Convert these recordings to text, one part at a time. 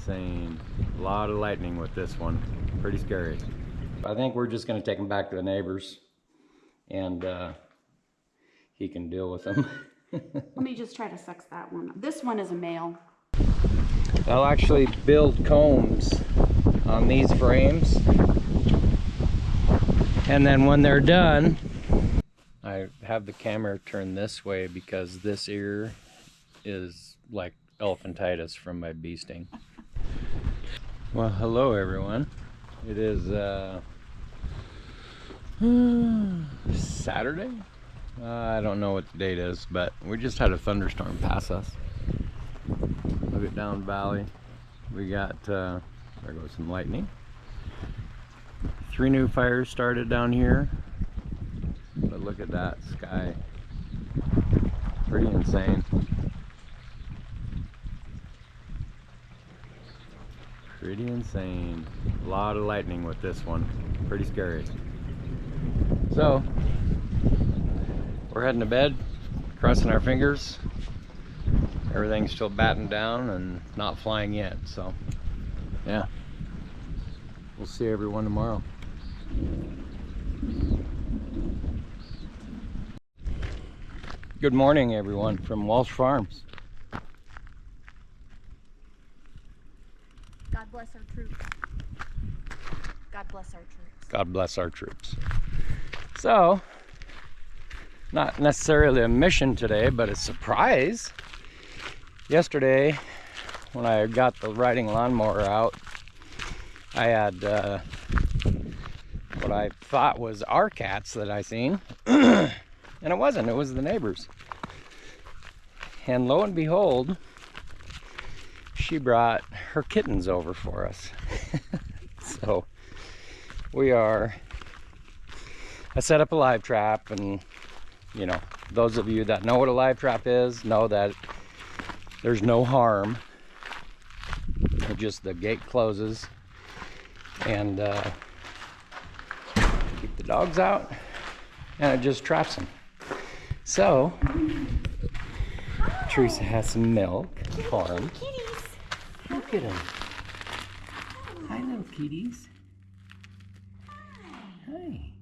insane. A lot of lightning with this one. Pretty scary. I think we're just gonna take him back to the neighbors and he can deal with them. Let me just try to sex that one. This one is a male. I'll actually build combs on these frames. And then when they're done, I have the camera turned this way because this ear is like elephantitis from my bee sting. Well, hello everyone. It is Saturday? I don't know what the date is, but we just had a thunderstorm pass us. Look at down valley. We got, there goes some lightning. 3 new fires started down here. But look at that sky. Pretty insane. Pretty insane. A lot of lightning with this one. Pretty scary. So, we're heading to bed, crossing our fingers. Everything's still battened down and not flying yet, so yeah. We'll see everyone tomorrow. Good morning everyone from Walsh Farms. God bless our troops. God bless our troops. God bless our troops. So, not necessarily a mission today, but a surprise. Yesterday, when I got the riding lawnmower out, I had what I thought was our cats that I seen. And it wasn't, it was the neighbors. And lo and behold, she brought her kittens over for us. So I set up a live trap, and you know, those of you that know what a live trap is know that there's no harm. It just, the gate closes and keep the dogs out, and it just traps them. So Teresa has some milk for them. Look at them. Hi, little kitties. Hi.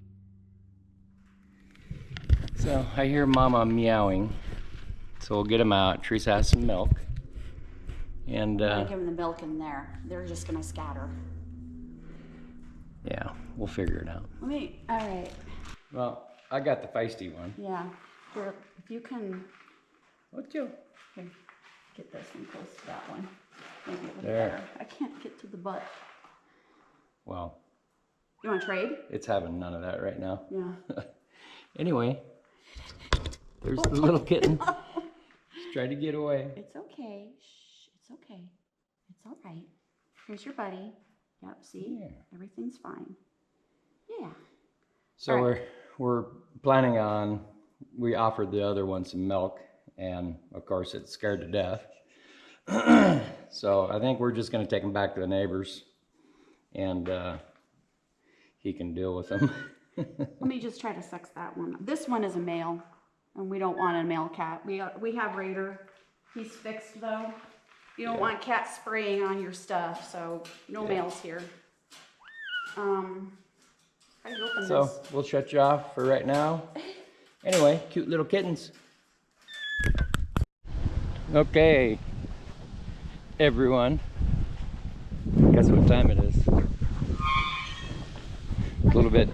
So I hear Mama meowing, so we'll get them out. Teresa has some milk, and I'm gonna give them the milk in there. They're just gonna scatter. Yeah, we'll figure it out. All right. Well, I got the feisty one. Yeah. Here, if you can. What you? Here, get this one close to that one. Maybe it would be There. better. I can't get to the butt. Well, you want to trade? it's having none of that right now. Yeah. Anyway, there's the little kitten. She's trying to get away. It's okay. Shh. It's okay. It's all right. Here's your buddy. Yep. See? Yeah. Everything's fine. Yeah. So right. we're planning on, we offered the other one some milk, and of course it's scared to death. So I think we're just going to take him back to the neighbors, and he can deal with them. Let me just try to sex that one. This one is a male, and we don't want a male cat. We have Raider. He's fixed though. You don't want cats spraying on your stuff, so no males here. How do you open So this? we'll shut you off for right now. Anyway, cute little kittens. Okay, everyone. Guess what time it is? A little bit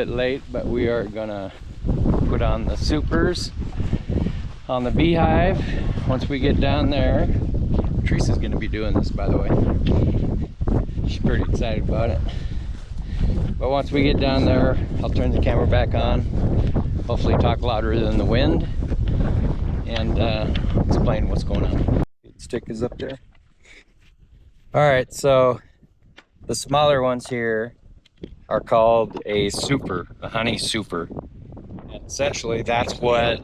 late, but we are gonna put on the supers on the beehive once we get down there. Teresa's gonna be doing this, by the way. She's pretty excited about it. But once we get down there, I'll turn the camera back on, hopefully talk louder than the wind, and explain what's going on. Stick is up there. All right, so the smaller ones here are called a super, a honey super. And essentially that's the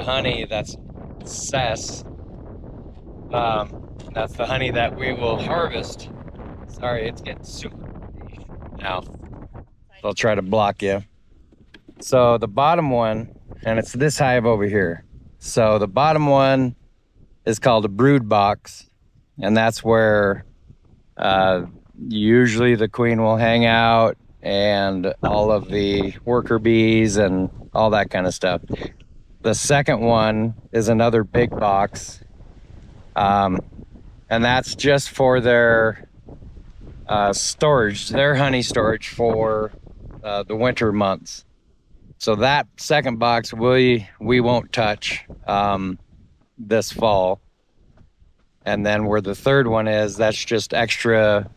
honey that's cess. That's the honey that we will harvest. Sorry, it's getting super now. They'll try to block you. So the bottom one, and it's this hive over here. So the bottom one is called a brood box, and that's where usually the queen will hang out and all of the worker bees and all that kind of stuff. The second one is another big box, and that's just for their storage, their honey storage for the winter months. So that second box we won't touch this fall. And then where the third one is, that's just extra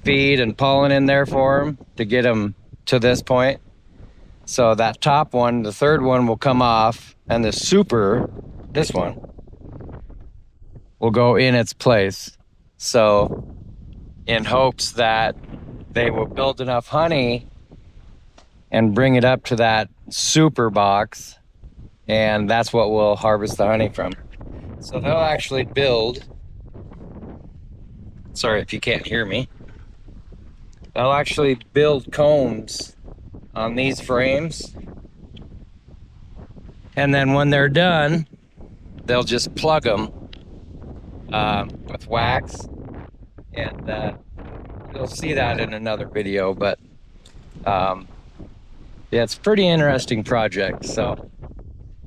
feed and pollen in there for them to get them to this point. So that top one, the third one, will come off, and the super, this one, will go in its place. So in hopes that they will build enough honey and bring it up to that super box, and that's what we'll harvest the honey from. So they'll actually build, sorry if you can't hear me, they'll actually build combs on these frames, and then when they're done, they'll just plug them with wax, and you'll see that in another video. But yeah, it's a pretty interesting project. So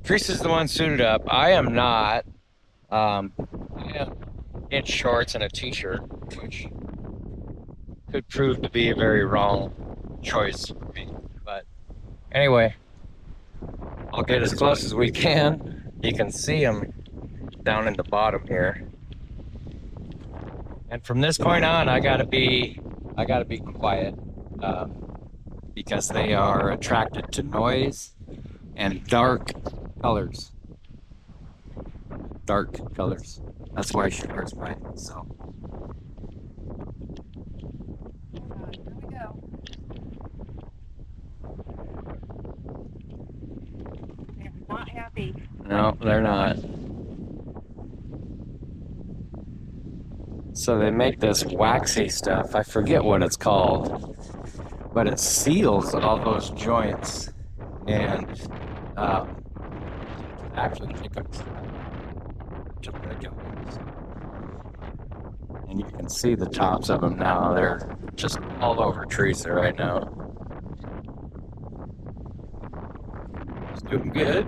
Teresa's the one suited up. I am not. I am in shorts and a t-shirt, which could prove to be a very wrong choice for me. But anyway, I'll get as close as we can. You can see them down in the bottom here. And from this point on, I gotta be quiet because they are attracted to noise and dark colors. Dark colors. That's why she wears white. So. Here we go. They're not happy. No, they're not. So they make this waxy stuff. I forget what it's called, but it seals all those joints and actually pick up to break up. And you can see the tops of them now. They're just all over Teresa right now. It's doing good.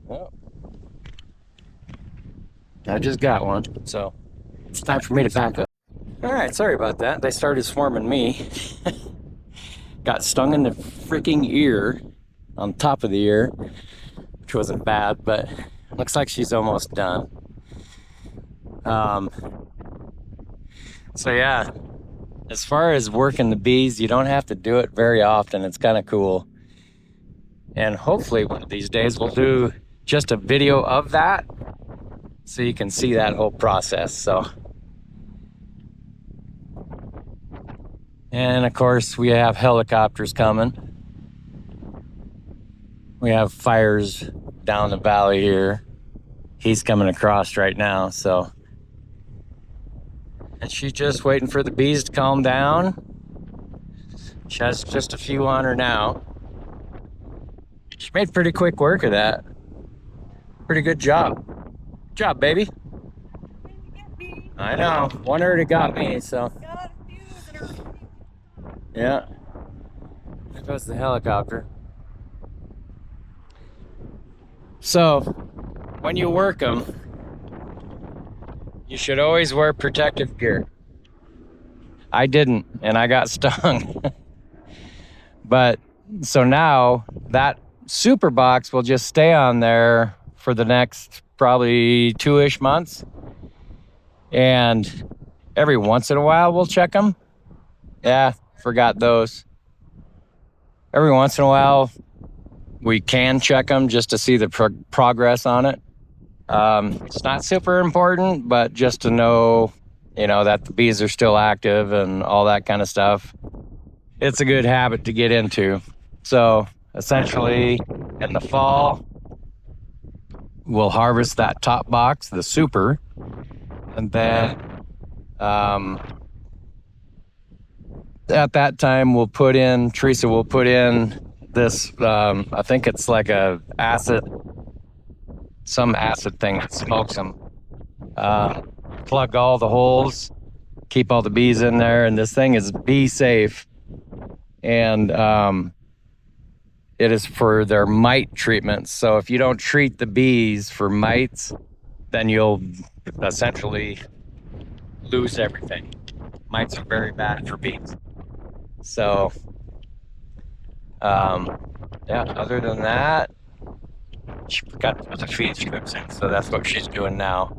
Well, I just got one, so it's time for me to back up. All right, sorry about that. They started swarming me. Got stung in the freaking ear, on top of the ear, which wasn't bad, but looks like she's almost done. So yeah, as far as working the bees, you don't have to do it very often. It's kind of cool. And hopefully one of these days we'll do just a video of that so you can see that whole process. So, and of course we have helicopters coming. We have fires down the valley here. He's coming across right now, so. And she's just waiting for the bees to calm down. She has just a few on her now. She made pretty quick work of that. Pretty good job. Good job, baby. I know. One already got me, so. Yeah. There goes the helicopter. So, when you work them, you should always wear protective gear. I didn't, and I got stung. But, so now, that super box will just stay on there for the next probably 2-ish months. And every once in a while, we'll check them. Yeah, forgot those. Every once in a while, we can check them just to see the progress on it. It's not super important, but just to know, you know, that the bees are still active and all that kind of stuff. It's a good habit to get into. So essentially in the fall, we'll harvest that top box, the super, and then at that time Teresa will put in this, I think it's like a acid some acid thing that smokes them. Plug all the holes, keep all the bees in there, and this thing is bee safe. And it is for their mite treatments. So if you don't treat the bees for mites, then you'll essentially lose everything. Mites are very bad for bees. So, yeah, other than that, she forgot to put the feed strips in, so that's what she's doing now.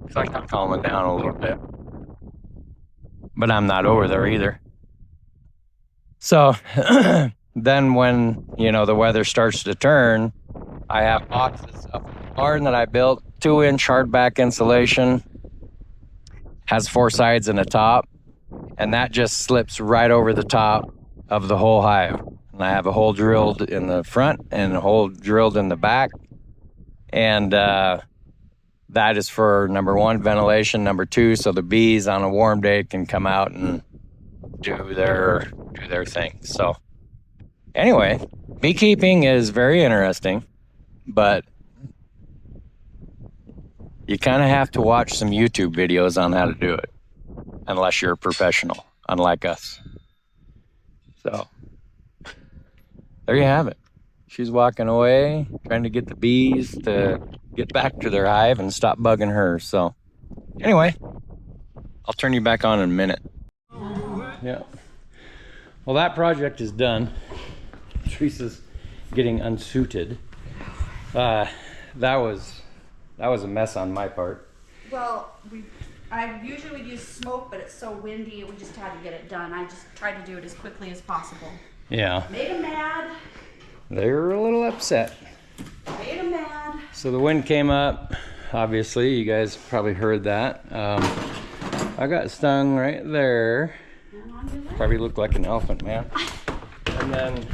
It's like I'm calming down a little bit. But I'm not over there either. So, then when, the weather starts to turn, I have boxes of barn that I built, 2-inch hardback insulation, has 4 sides and a top, and that just slips right over the top of the whole hive. And I have a hole drilled in the front and a hole drilled in the back. And that is for number 1, ventilation, number 2, so the bees on a warm day can come out and do their thing. So anyway, beekeeping is very interesting, but you kind of have to watch some YouTube videos on how to do it, unless you're a professional, unlike us. So there you have it. She's walking away, trying to get the bees to get back to their hive and stop bugging her. So anyway, I'll turn you back on in a minute. Yeah. Well, that project is done. Teresa's getting unsuited. That was a mess on my part. Well, I usually would use smoke, but it's so windy, we just had to get it done. I just tried to do it as quickly as possible. Yeah. Made them mad. They were a little upset. Made them mad. So the wind came up. Obviously, you guys probably heard that. I got stung right there. Probably looked like an elephant, man. And then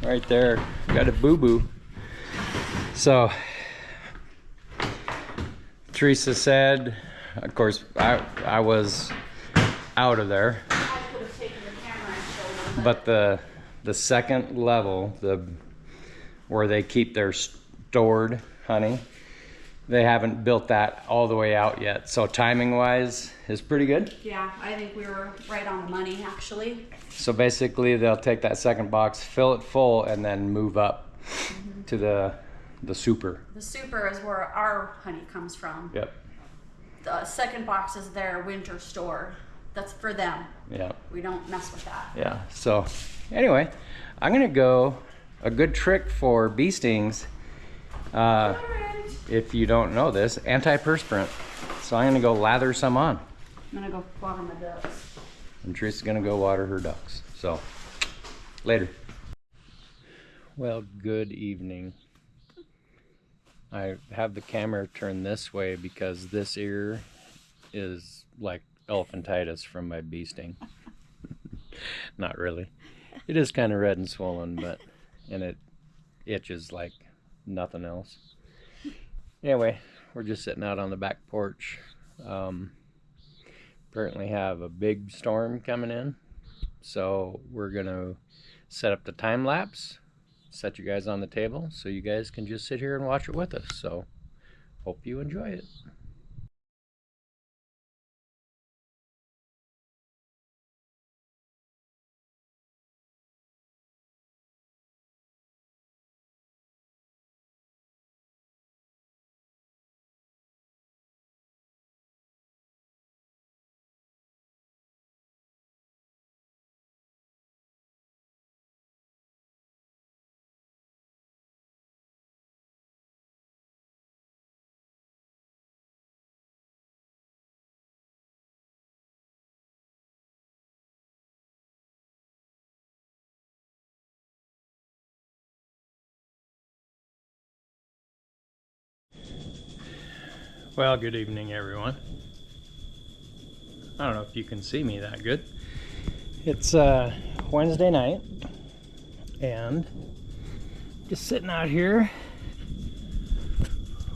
right there, got a boo-boo. So Teresa said, of course, I was out of there. I could have taken the camera and showed them. But the second level, where they keep their stored honey, they haven't built that all the way out yet. So timing wise is pretty good. Yeah, I think we were right on the money actually. So basically they'll take that second box, fill it full, and then move up to the super. The super is where our honey comes from. Yep. The second box is their winter store. That's for them. Yeah. We don't mess with that. Yeah. So anyway, I'm gonna go. A good trick for bee stings, if you don't know this, antiperspirant. So I'm gonna go lather some on. I'm gonna go water my ducks. And Teresa's gonna go water her ducks. So later. Well, good evening. I have the camera turned this way because this ear is like elephantitis from my bee sting. Not really. It is kind of red and swollen, and it itches like nothing else. Anyway, we're just sitting out on the back porch. Apparently have a big storm coming in, so we're gonna set up the time lapse, set you guys on the table so you guys can just sit here and watch it with us. So hope you enjoy it. Well, good evening, everyone. I don't know if you can see me that good. It's Wednesday night, and just sitting out here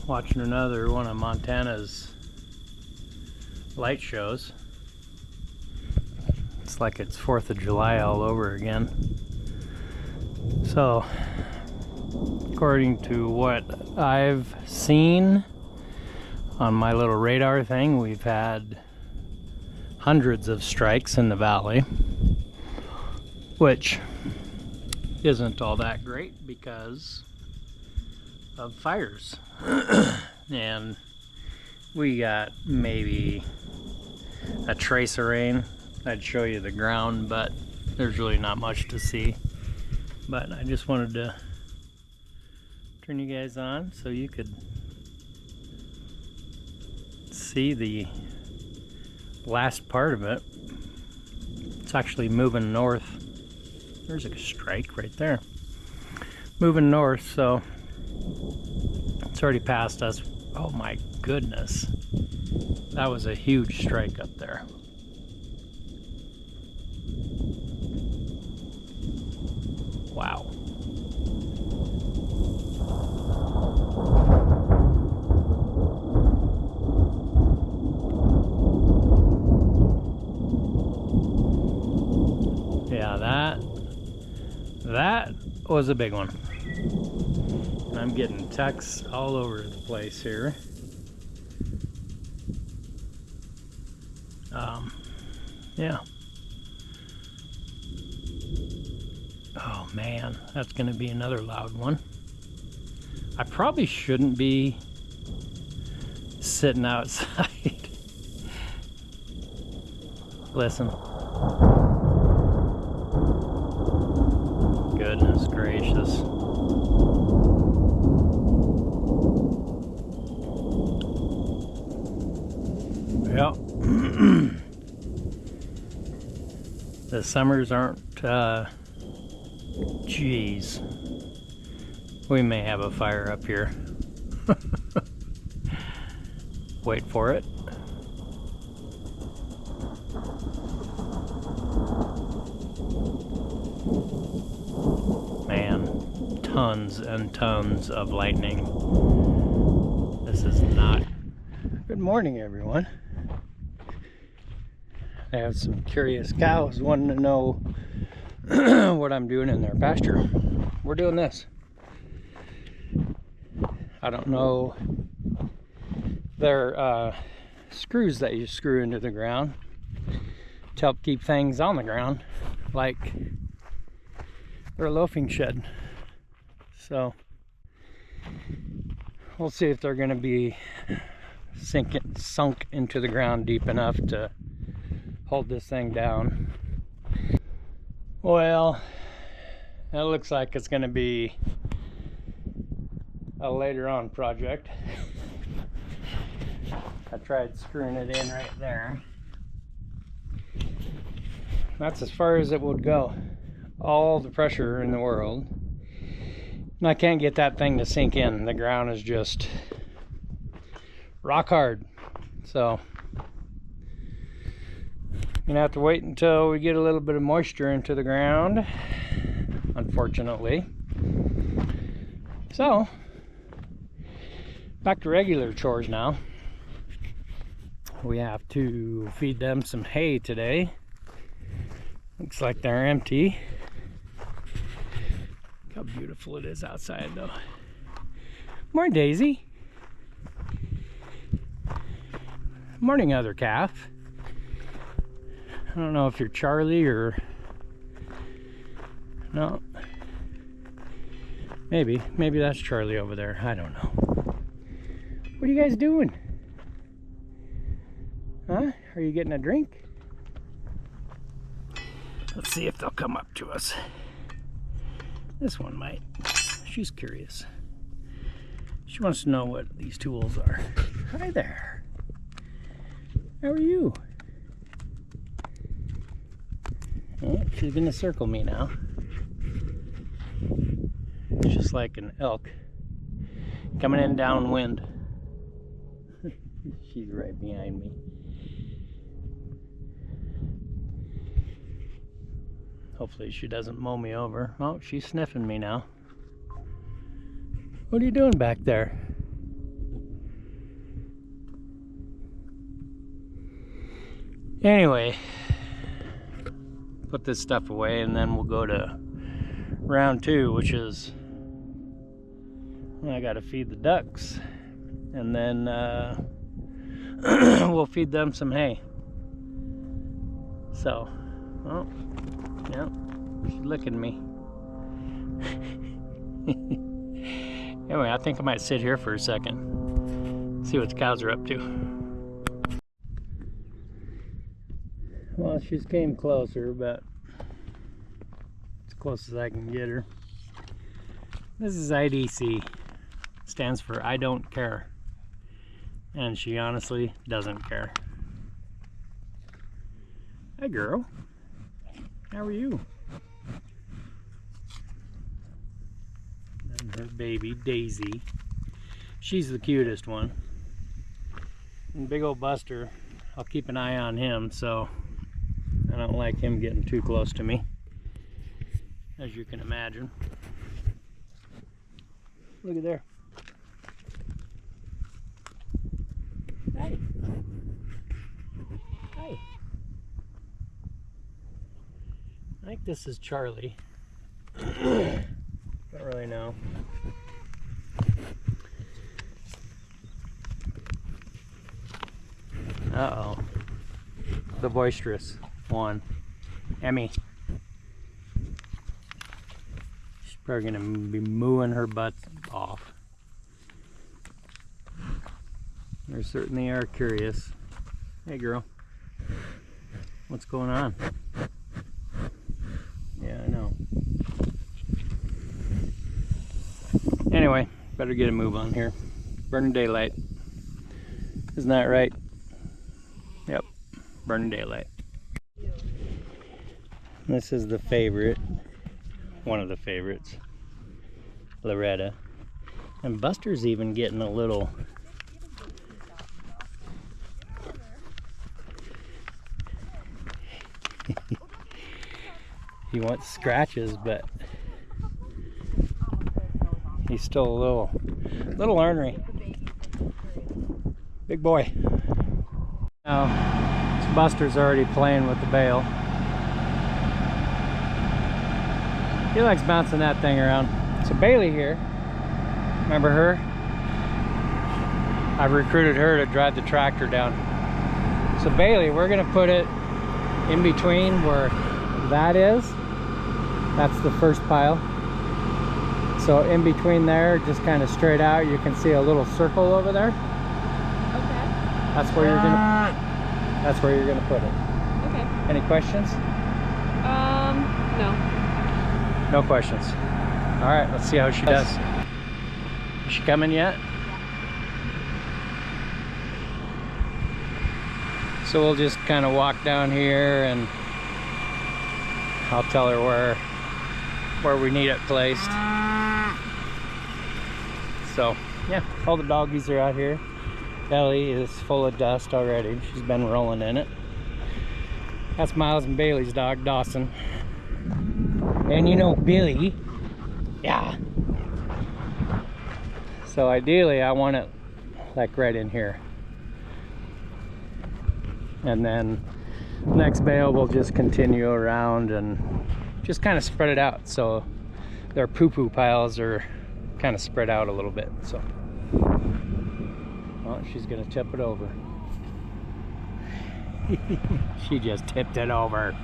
watching another one of Montana's light shows. It's like it's 4th of July all over again. So According to what I've seen on my little radar thing, we've had hundreds of strikes in the valley, which isn't all that great because of fires. And we got maybe a trace of rain. I'd show you the ground, but there's really not much to see. But I just wanted to turn you guys on so you could see the last part of it. It's actually moving north. There's a strike right there. Moving north, so it's already past us. Oh my goodness. That was a huge strike up there. Wow. Yeah, that was a big one. I'm getting texts all over the place here. Yeah. Oh man, that's gonna be another loud one. I probably shouldn't be sitting outside. Listen. Goodness gracious. Yep. The summers aren't, geez. We may have a fire up here. Wait for it. Man, tons and tons of lightning. This is not... Good morning, everyone. I have some curious cows wanting to know what I'm doing in their pasture. We're doing this. I don't know. They're screws that you screw into the ground to help keep things on the ground, like their loafing shed. So we'll see if they're going to be sunk into the ground deep enough to hold this thing down. Well, it looks like it's going to be a later on project. I tried screwing it in right there. That's as far as it would go. All the pressure in the world. And I can't get that thing to sink in. The ground is just rock hard. So I'm gonna have to wait until we get a little bit of moisture into the ground, unfortunately. So back to regular chores now. We have to feed them some hay today. Looks like they're empty. Look how beautiful it is outside though. Morning, Daisy. Morning, other calf. I don't know if you're Charlie or... No. Maybe that's Charlie over there. I don't know. What are you guys doing? Huh? Are you getting a drink? Let's see if they'll come up to us. This one might. She's curious. She wants to know what these tools are. Hi there. How are you? Oh, she's gonna circle me now. Just like an elk coming in downwind. She's right behind me. Hopefully she doesn't mow me over. Oh, she's sniffing me now. What are you doing back there? Anyway, put this stuff away and then we'll go to round two, which is I gotta feed the ducks, and then we'll feed them some hay. So, oh, yeah, she's licking me. Anyway, I think I might sit here for a second, see what the cows are up to. Well, she's came closer, but as close as I can get her. This is IDC, stands for I don't care, and she honestly doesn't care. Hi girl, how are you? And her baby Daisy, she's the cutest one. And big old Buster, I'll keep an eye on him, so I don't like him getting too close to me, as you can imagine. Look at there. Hi. Hi. I think this is Charlie. Don't really know. Uh-oh. The boisterous one. Emmy. She's probably gonna be mooing her butt off. They certainly are curious. Hey girl. What's going on? Yeah, I know. Anyway, better get a move on here. Burning daylight. Isn't that right? Yep, burning daylight. This is the favorite, one of the favorites, Loretta. And Buster's even getting a little he wants scratches, but he's still a little ornery. Big boy. Now, Buster's already playing with the bale. He likes bouncing that thing around. So Bailey here, remember her? I've recruited her to drive the tractor down. So Bailey, we're gonna put it in between where that is. That's the first pile. So in between there, just kind of straight out, you can see a little circle over there. Okay. That's where you're gonna put it. Okay. Any questions? No. No questions. All right, let's see how she does. Is she coming yet? So we'll just kind of walk down here and I'll tell her where we need it placed. So yeah, all the doggies are out here. Ellie is full of dust already. She's been rolling in it. That's Miles and Bailey's dog, Dawson. And you know Billy. Yeah. So ideally I want it like right in here. And then next bale we'll just continue around and just kind of spread it out so their poo-poo piles are kind of spread out a little bit. So well, she's gonna tip it over. She just tipped it over.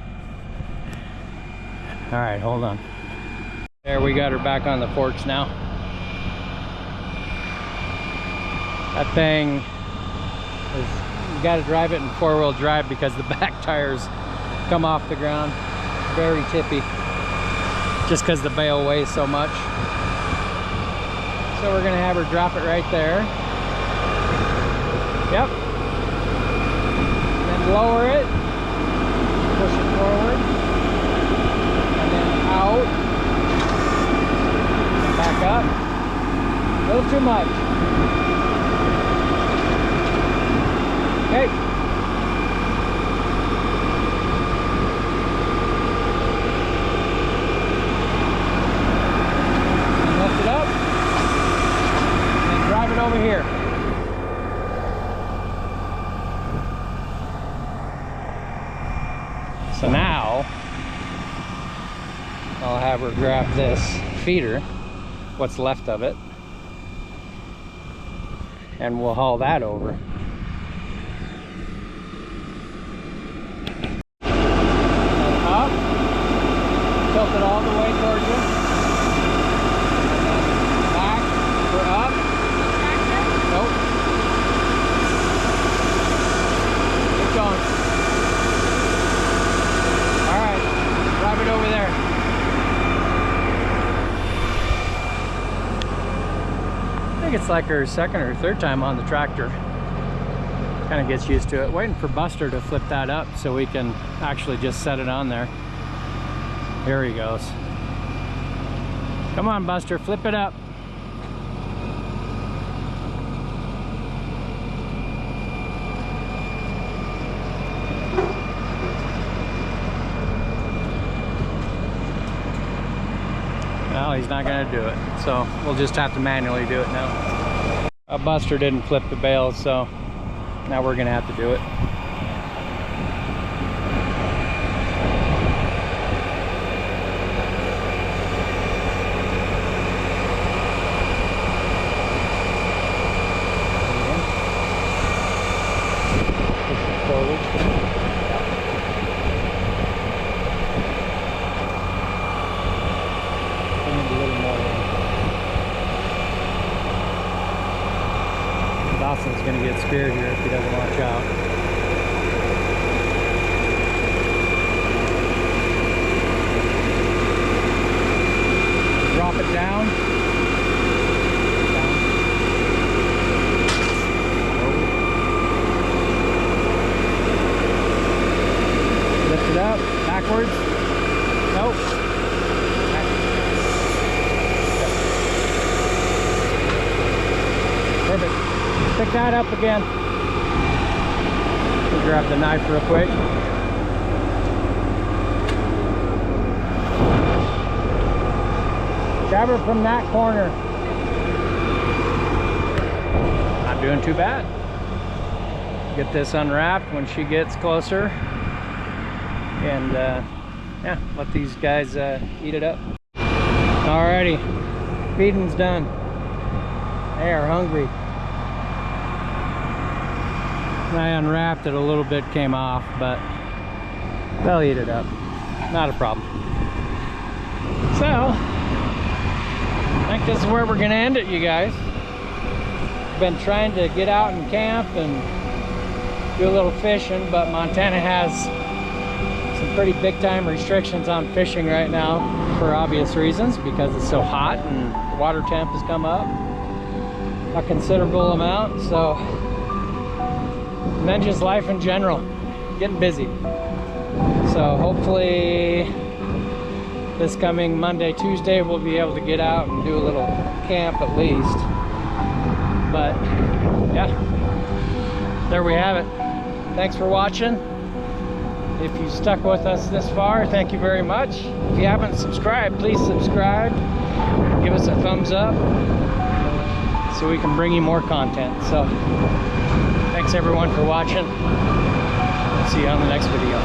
All right, hold on. There, we got her back on the porch now. That thing is, you got to drive it in four-wheel drive because the back tires come off the ground. Very tippy, just because the bale weighs so much. So we're gonna have her drop it right there. Yep. Then lower it, push it forward, and then out, and back up. A little too much. Okay. And lift it up, and drive it over here. So now, I'll have her grab this feeder, what's left of it, and we'll haul that over. And up, tilt it all the way towards you. And then back, we're up. Nope. Keep going. All right, drive it over there. I think it's like her second or third time on the tractor. Kind of gets used to it. Waiting for Buster to flip that up so we can actually just set it on there. Here he goes. Come on, Buster, flip it up. Well, he's not going to do it, so we'll just have to manually do it now. Buster didn't flip the bales, so now we're going to have to do it. Push it forward. Dawson's going to get scared here if he doesn't watch out. Drop it down. Down. Lift it up. Backwards. Nope. Perfect. Pick that up again. We'll grab the knife real quick. Grab her from that corner. Not doing too bad. Get this unwrapped when she gets closer. And yeah, let these guys eat it up. Alrighty, feeding's done. They are hungry. I unwrapped it, a little bit came off, but they'll eat it up. Not a problem. So, I think this is where we're gonna end it, you guys. Been trying to get out and camp and do a little fishing, but Montana has some pretty big time restrictions on fishing right now for obvious reasons, because it's so hot and the water temp has come up a considerable amount. So, and then just life in general, getting busy. So hopefully this coming Monday, Tuesday, we'll be able to get out and do a little camp at least. But yeah, there we have it. Thanks for watching. If you stuck with us this far, thank you very much. If you haven't subscribed, please subscribe. Give us a thumbs up so we can bring you more content. So thanks everyone for watching. See you on the next video.